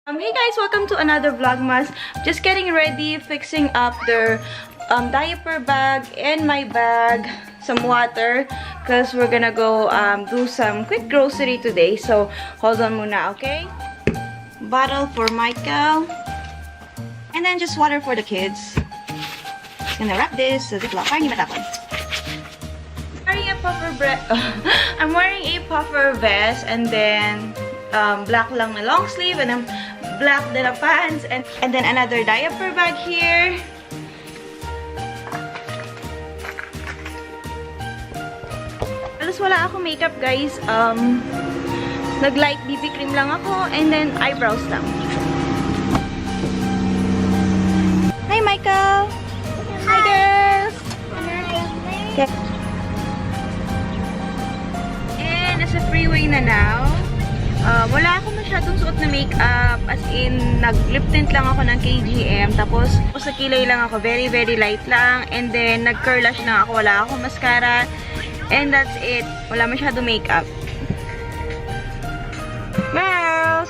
Hey guys, welcome to another Vlogmas. Just getting ready, fixing up their diaper bag and my bag, some water, because we're gonna go do some quick grocery today. So, hold on muna, okay? Bottle for Michael. And then just water for the kids. Just gonna wrap this sa Ziploc para hindi matapon. I'm wearing a puffer vest and then black lang na long sleeve and then black din na pants and then another diaper bag here. Alas wala ako makeup guys. Nag-light BB cream lang ako and then eyebrows lang. Hi Michael! Hi girls! Okay. And nasa freeway na now. Wala ako masyadong suot na makeup, as in, nag-lip tint lang ako ng KGM, tapos sa kilay lang ako, very light lang, and then nag-curlash lang ako, wala akong mascara, and that's it. Wala masyadong makeup. Girls!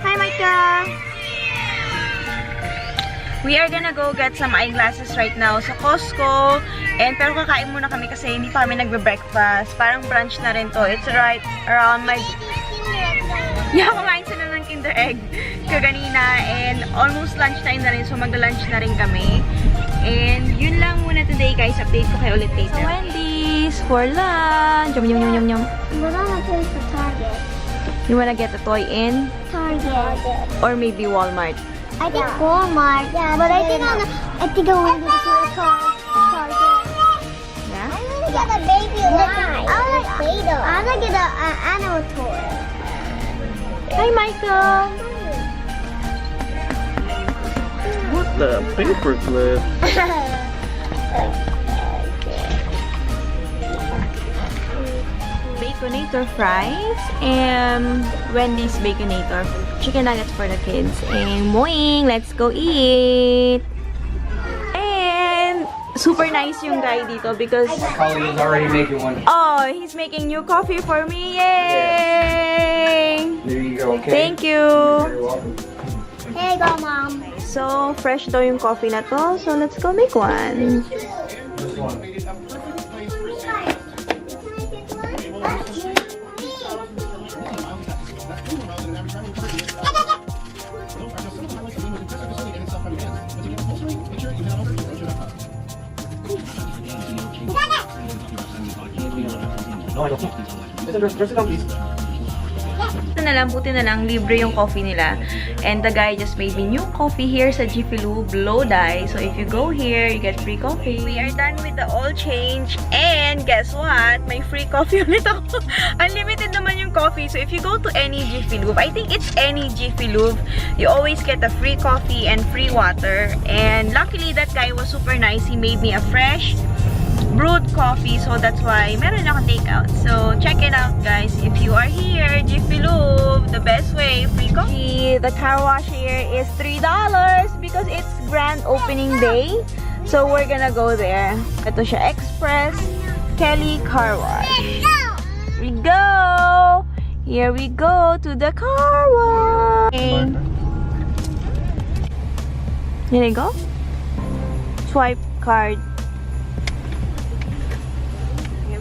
Hi, Micah! We are gonna go get some eyeglasses right now sa Costco. And pero kakain muna kami kasi hindi pa kami nagbe-breakfast. Parang brunch na rin to. It's right around my... Yeah, kumain sila ng Kinder Egg kaganina. And almost lunchtime na rin. So magla-lunch na rin kami. And yun lang muna today guys. Update ko kayo ulit later. So Wendy's for lunch. Yum. We're gonna go to Target. You wanna get a toy in? Target. Or maybe Walmart? I think Walmart. Yeah, but I think I want to go to a Target. Yeah? I'm gonna get a baby one. I'm gonna get an animal toy. Hi, Michael! What the paperclip? Baconator fries and Wendy's Baconator chicken nuggets for the kids. And moing, let's go eat! And super nice yung guy dito because Collie is already making one. oh, he's making new coffee for me. Yay! There you go, okay? Thank you! You're welcome. Here you go, Mom. So, fresh daw yung coffee na to. So, let's go make one. This one. No, I don't. There's a please. Buti na lang, libre yung coffee nila. And the guy just made me new coffee here sa Jiffy Lube, Lodi. So if you go here, you get free coffee. We are done with the oil change. And guess what? May free coffee ulit ako. Unlimited naman yung coffee. So if you go to any Jiffy Lube, I think it's any Jiffy Lube, you always get a free coffee and free water. And luckily, that guy was super nice. He made me a fresh brewed coffee, so that's why meron akong takeout. So check it out guys if you are here. Jiffy Lube, the best way, free coffee. The car wash here is $3 because it's grand opening day, so we're gonna go there. Ito siya, Express Kelly Car Wash. Here we go! Here we go to the car wash. Okay. Here you go. Swipe card.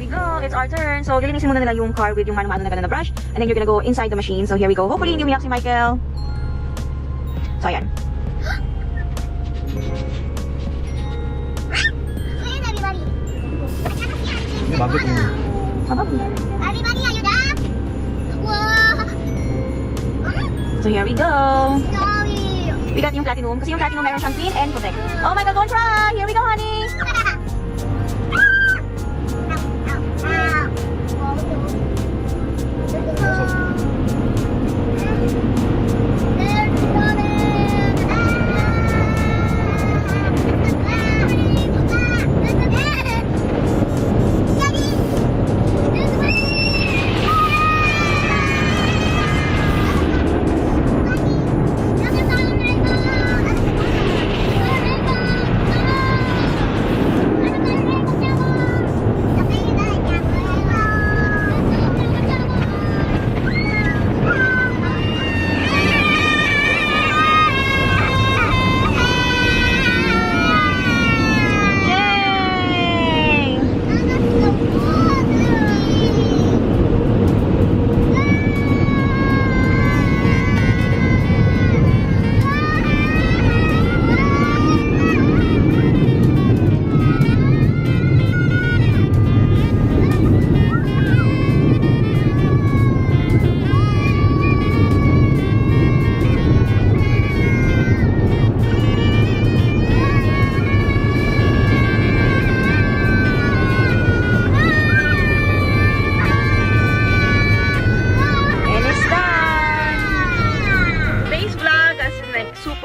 Go, it's our turn. So, lilinisin muna nila yung car with yung mano-mano na gano'n na brush. And then you're gonna go inside the machine. So, here we go. Hopefully, hindi umiyak si Michael. So, ayan. Everybody. Everybody, are you there? Whoa. So, here we go. Sorry. We got yung platinum. Kasi yung platinum meron siyang clean and protect. Oh my God, don't try! Here we go, honey!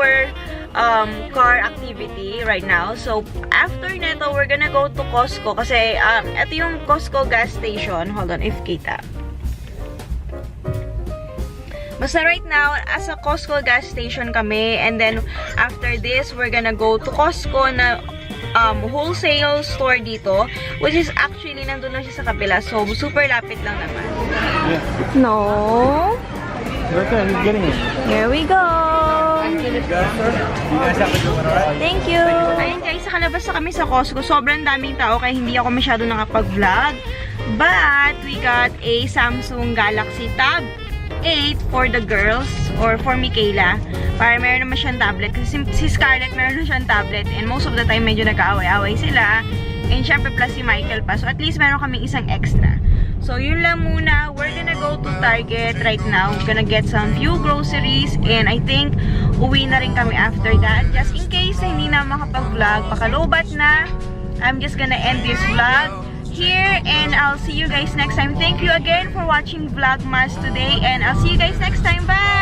super car activity right now. So, after neto, we're gonna go to Costco kasi ito yung Costco gas station. Hold on, if kita. Basta right now, as a Costco gas station kami, and then after this, we're gonna go to Costco na wholesale store dito, which is actually nandun lang siya sa kabila, so super lapit lang naman. Yeah. No. Right there, he's getting it. Here we go. You guys have a good one, alright? Thank you. Ayun guys, nakalabas na kami sa Costco. Sobrang daming tao kaya hindi ako masyado nakapag-vlog. But we got a Samsung Galaxy Tab 8 for the girls or for Michaela. Para meron naman siyang tablet. Kasi si Scarlett meron na siyang tablet and most of the time medyo nag-aaway-away sila. And syempre plus si Michael pa. So at least meron kaming isang extra. So yun lang muna. We're gonna go to Target right now. We're gonna get some few groceries and I think uwi na rin kami after that. Just in case hindi na makapag-vlog, pakalobat na. I'm just gonna end this vlog here and I'll see you guys next time. Thank you again for watching Vlogmas today and I'll see you guys next time. Bye!